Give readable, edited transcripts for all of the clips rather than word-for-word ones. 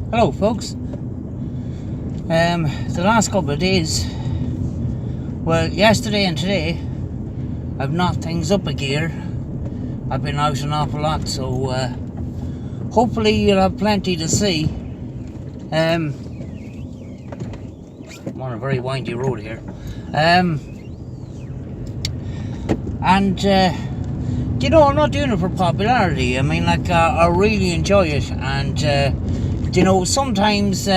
Hello folks. The last couple of days, well, yesterday and today, I've knocked things up a gear. I've been out an awful lot, so hopefully you'll have plenty to see. I'm on a very windy road here. You know, I'm not doing it for popularity. I mean, like, I really enjoy it, and you know, sometimes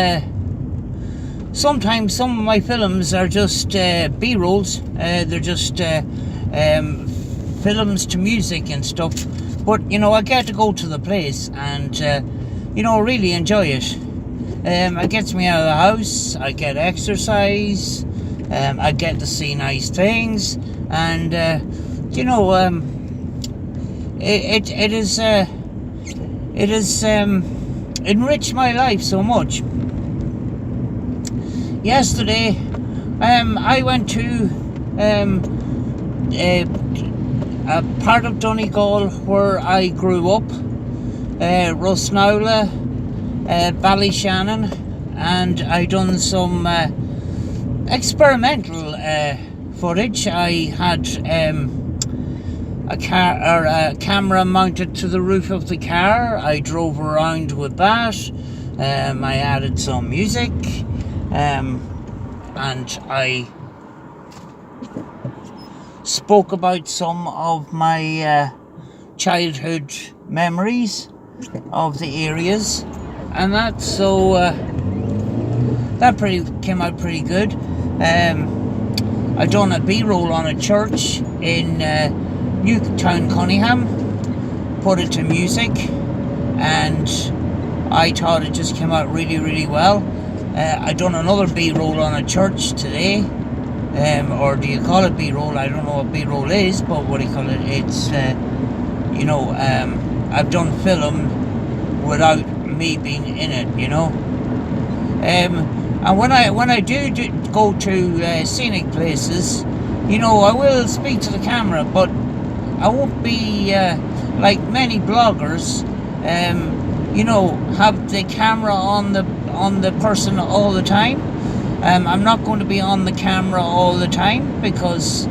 some of my films are just B-rolls. They're just films to music and stuff. But you know, I get to go to the place and you know, really enjoy it. It gets me out of the house. I get exercise. I get to see nice things, and you know, it is enriched my life so much. Yesterday, I went to a part of Donegal where I grew up, Rosnowla, Ballyshannon, and I done some experimental footage. I had a camera mounted to the roof of the car. I drove around with that. I added some music, and I spoke about some of my childhood memories of the areas, and that came out pretty good. I done a B-roll on a church in Newtown, Cunningham, put it to music, and I thought it just came out really, really well. I done another B-roll on a church today, or do you call it B-roll? I don't know what B-roll is, but what do you call it? It's, you know, I've done film without me being in it, you know. And when I do go to scenic places, you know, I will speak to the camera, but I won't be like many bloggers, you know, have the camera on the person all the time. I'm not going to be on the camera all the time because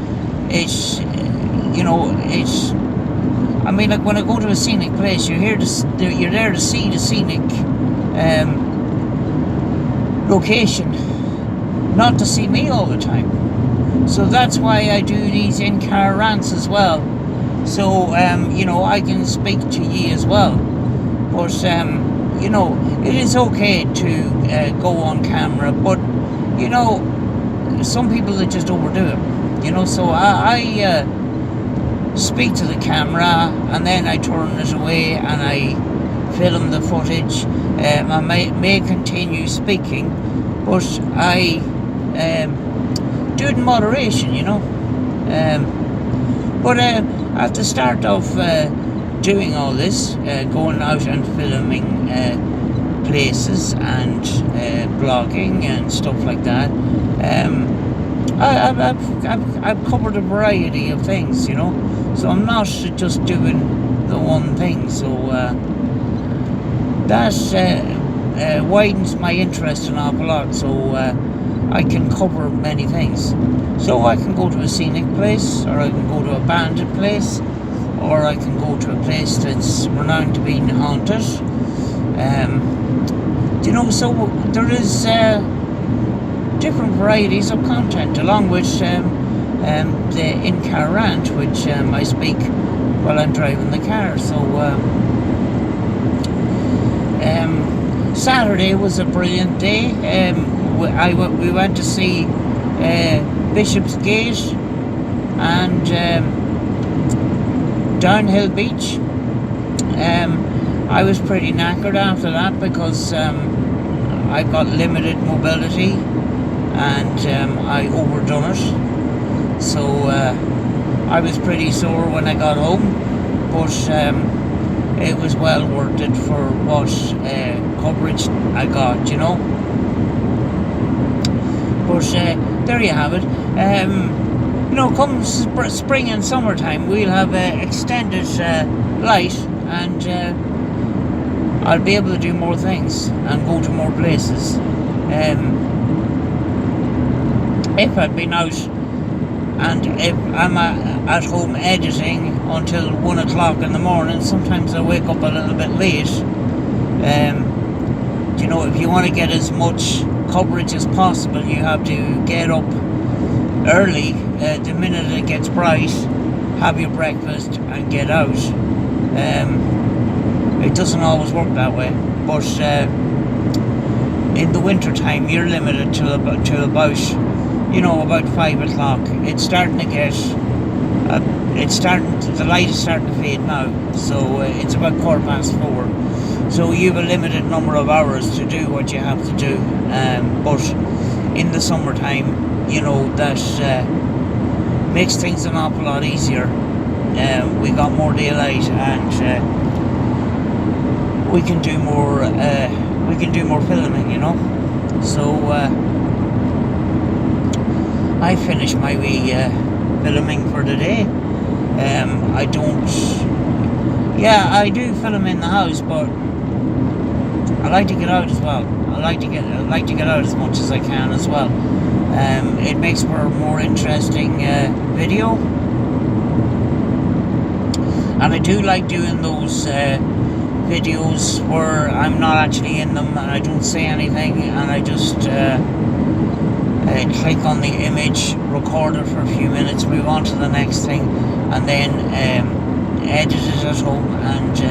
it's, you know, it's. I mean, like when I go to a scenic place, you're there to see the scenic location, not to see me all the time. So that's why I do these in-car rants as well. So, you know, I can speak to ye as well. But, you know, it is okay to go on camera, but, you know, some people that just overdo it, you know. So I speak to the camera, and then I turn it away and I film the footage. I may continue speaking, but I do it in moderation, you know. But at the start of doing all this, going out and filming places and blogging and stuff like that, I've covered a variety of things, you know. So I'm not just doing the one thing. So that widens my interest an awful lot. So I can cover many things. So I can go to a scenic place, or I can go to a abandoned place, or I can go to a place that's renowned to being haunted. You know, so there is different varieties of content, along with the in-car rant, which I speak while I'm driving the car. So Saturday was a brilliant day. We went to see Bishopsgate and Downhill Beach. I was pretty knackered after that because I've got limited mobility and I overdone it. So I was pretty sore when I got home, but it was well worth it for what coverage I got, you know. But there you have it. You know, come spring and summertime, we'll have extended light, and I'll be able to do more things and go to more places. If I'd been out and if I'm at home editing until 1 o'clock in the morning, sometimes I wake up a little bit late. You know, if you want to get as much coverage as possible, you have to get up early, the minute it gets bright, have your breakfast and get out. It doesn't always work that way, but in the winter time you're limited to about you know, about 5 o'clock. It's starting to get the light is starting to fade now, so it's about 4:15. So you have a limited number of hours to do what you have to do, but in the summertime, you know, that makes things an awful lot easier. We got more daylight, and we can do more filming, you know. So I finished my wee filming for the day. I do film in the house, but I like to get out as well. I like to get out as much as I can as well. It makes for a more interesting video, and I do like doing those videos where I'm not actually in them and I don't say anything, and I just click on the image, record it for a few minutes, move on to the next thing, and then edit it at home and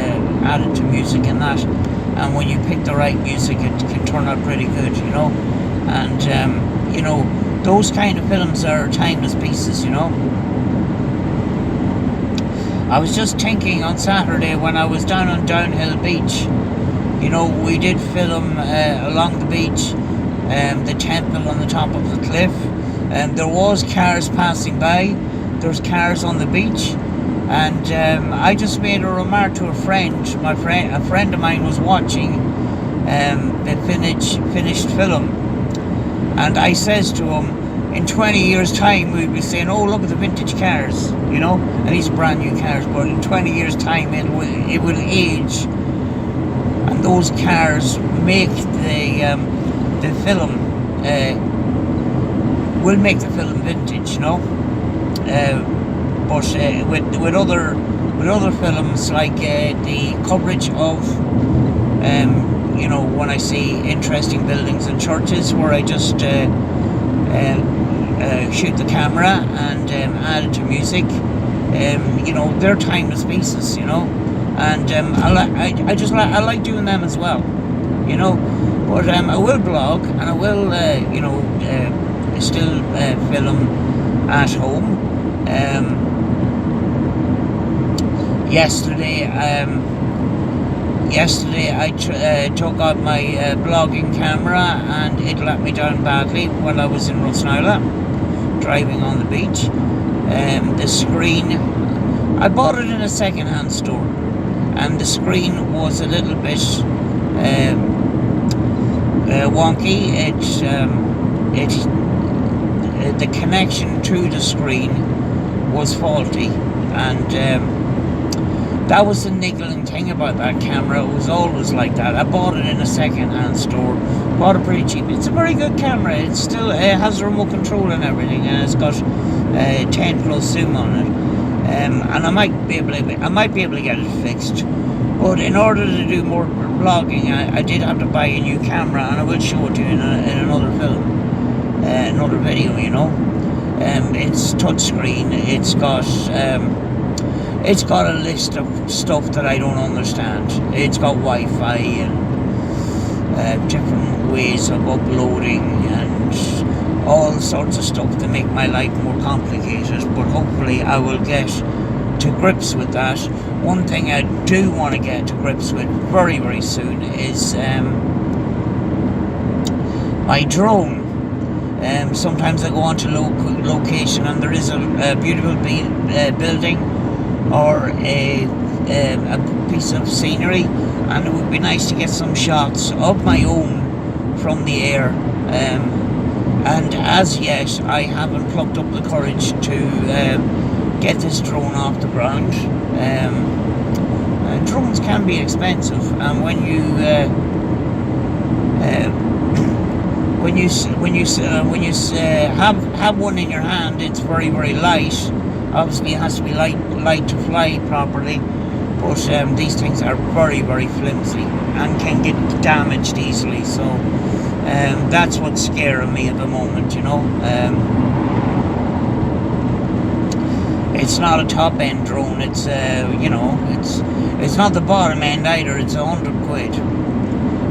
add it to music and that. And when you pick the right music, it can turn out pretty good, you know. And you know, those kind of films are timeless pieces, you know. I was just thinking on Saturday when I was down on Downhill Beach, you know, we did film along the beach, the temple on the top of the cliff, and there was cars passing by. There's cars on the beach, and I just made a remark to a friend. A friend of mine was watching the finished film, and I says to him, in 20 years time we'll be saying, oh, look at the vintage cars, you know, and these are brand new cars, but in 20 years time it will age, and those cars make the film will make the film vintage, you know. But with other films, like the coverage of you know, when I see interesting buildings and churches, where I just shoot the camera and add it to music, you know, they're timeless pieces, you know, and I like doing them as well, you know. But I will blog, and I will you know, still film at home. Yesterday I took out my blogging camera, and it let me down badly while I was in Rosnala, driving on the beach. The screen, I bought it in a second-hand store, and the screen was a little bit wonky. The connection to the screen was faulty, and that was the niggling thing about that camera. It was always like that. I bought it in a second-hand store, bought it pretty cheap. It's a very good camera. It still has a remote control and everything, and it's got 10 plus zoom on it. And I might be able to get it fixed. But in order to do more vlogging, I did have to buy a new camera, and I will show it to you in another film, another video, you know. It's touchscreen. It's got a list of stuff that I don't understand. It's got Wi-Fi and different ways of uploading and all sorts of stuff to make my life more complicated. But hopefully I will get to grips with that. One thing I do want to get to grips with very, very soon is my drone. Sometimes I go onto location and there is a beautiful building or a piece of scenery, and it would be nice to get some shots of my own from the air. And as yet, I haven't plucked up the courage to get this drone off the ground. drones can be expensive, and when you have one in your hand, it's very, very light. Obviously, it has to be light to fly properly. But these things are very, very flimsy and can get damaged easily. So that's what's scaring me at the moment. It's not a top-end drone. It's it's not the bottom end either. It's £100.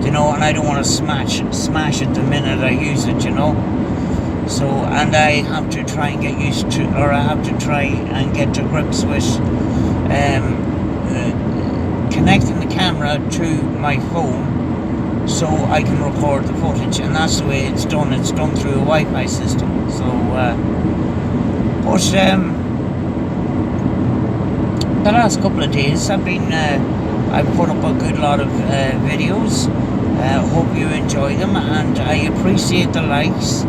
And I don't want to smash it the minute I use it. So, and I have to try and get used to, or I have to try and get to grips with connecting the camera to my phone so I can record the footage, and that's the way it's done. It's done through a Wi-Fi system. So, but the last couple of days I've put up a good lot of videos. Hope you enjoy them, and I appreciate the likes.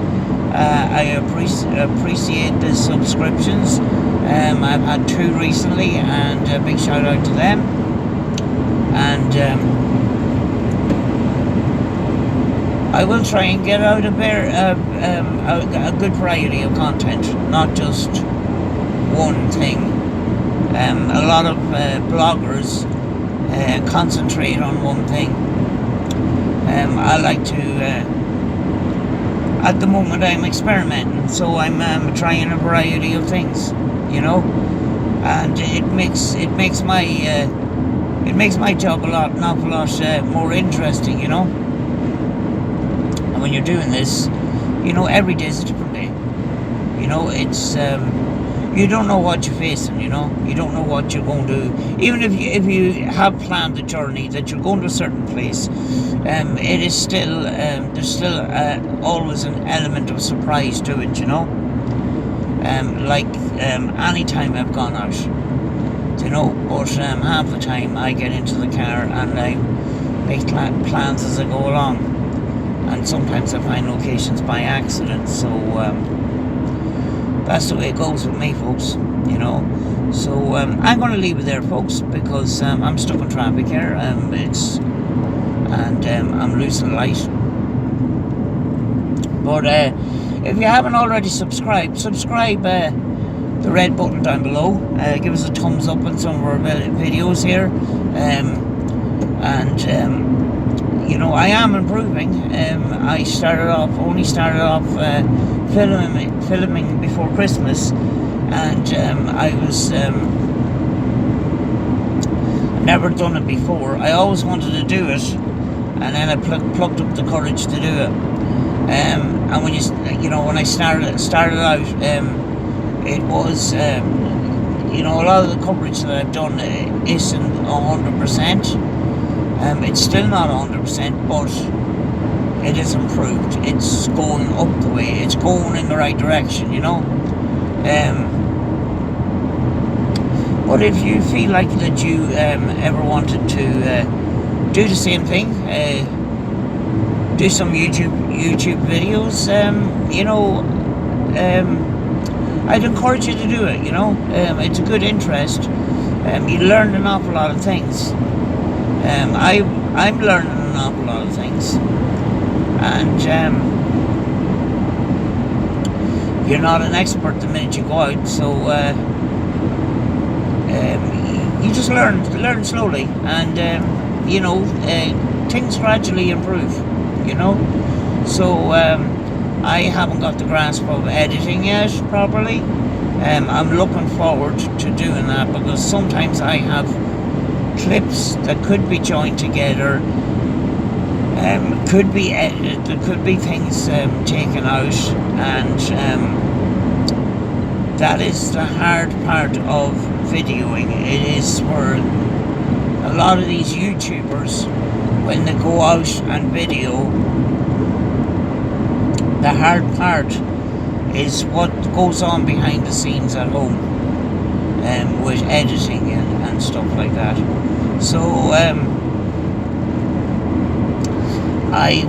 I appreciate the subscriptions. I've had 2 recently, and a big shout out to them. And I will try and get out a good variety of content, not just one thing. A lot of bloggers concentrate on one thing. I like to, at the moment I'm experimenting, so I'm trying a variety of things, and it makes my job an awful lot more interesting, And when you're doing this, every day is a different day. It's you don't know what you're facing, you don't know what you're going to do. Even if you have planned the journey that you're going to a certain place, it is still there's still always an element of surprise to it, like any time I've gone out, but half the time I get into the car and I make plans as I go along, and sometimes I find locations by accident. So that's the way it goes with me, folks, So I'm going to leave it there, folks, because I'm stuck in traffic here. I'm losing light. But if you haven't already subscribe the red button down below. Give us a thumbs up on some of our videos here. I am improving. I only started off filming before Christmas, and I was never done it before. I always wanted to do it, and then I plucked up the courage to do it. And when when I started out, it was a lot of the coverage that I've done isn't 100%. It's still not 100%, but it is improved. It's going up the way. It's going in the right direction, But if you feel like that you ever wanted to do the same thing, do some YouTube videos, I'd encourage you to do it. It's a good interest. You learn an awful lot of things. I'm learning an awful lot of things, and you're not an expert the minute you go out, so you just learn slowly, and things gradually improve, So I haven't got the grasp of editing yet properly. I'm looking forward to doing that, because sometimes I have clips that could be joined together, could be edited, there could be things taken out, and that is the hard part of videoing. It is for a lot of these YouTubers, when they go out and video, the hard part is what goes on behind the scenes at home, with editing and stuff like that. So I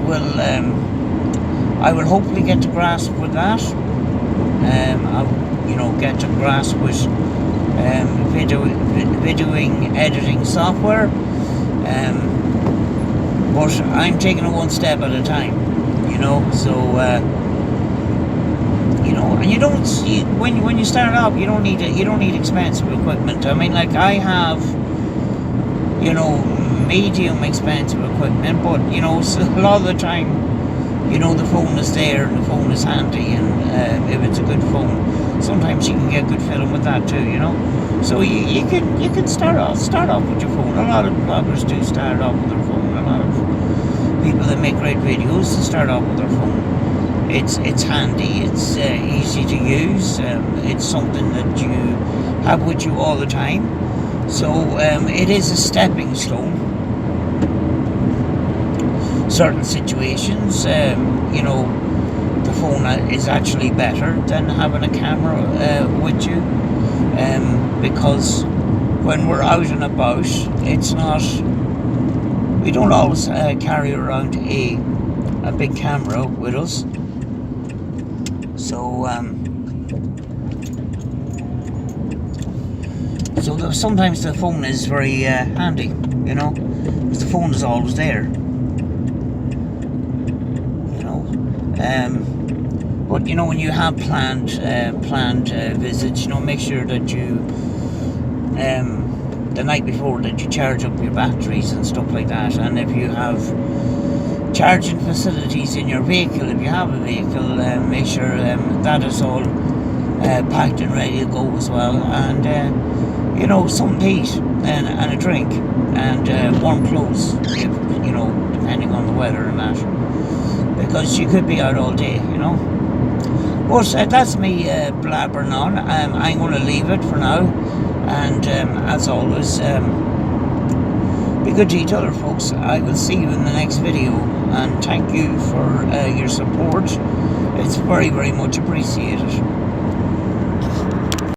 will hopefully get to grasp with that. I'll get to grasp with videoing editing software, but I'm taking it one step at a time, so and you don't see, when you start off, you don't need expensive equipment. I mean, like, I have medium expensive equipment, but so a lot of the time, the phone is there and the phone is handy, and if it's a good phone, sometimes you can get good film with that too, so you can start off with your phone. A lot of bloggers do start off with their phone. A lot of people that make great videos start off with their phone. It's handy, it's easy to use, it's something that you have with you all the time, so it is a stepping stone. Certain situations, the phone is actually better than having a camera with you, because when we're out and about, we don't always carry around a big camera with us. So sometimes the phone is very handy, because the phone is always there. But when you have planned visits, make sure that you the night before, that you charge up your batteries and stuff like that. And if you have charging facilities in your vehicle, if you have a vehicle, make sure that is all packed and ready to go as well. And something to eat and a drink, and warm clothes, depending on the weather and that, because you could be out all day, But that's me blabbering on. I'm going to leave it for now, and as always, be good to each other, folks. I will see you in the next video, and thank you for your support. It's very, very much appreciated.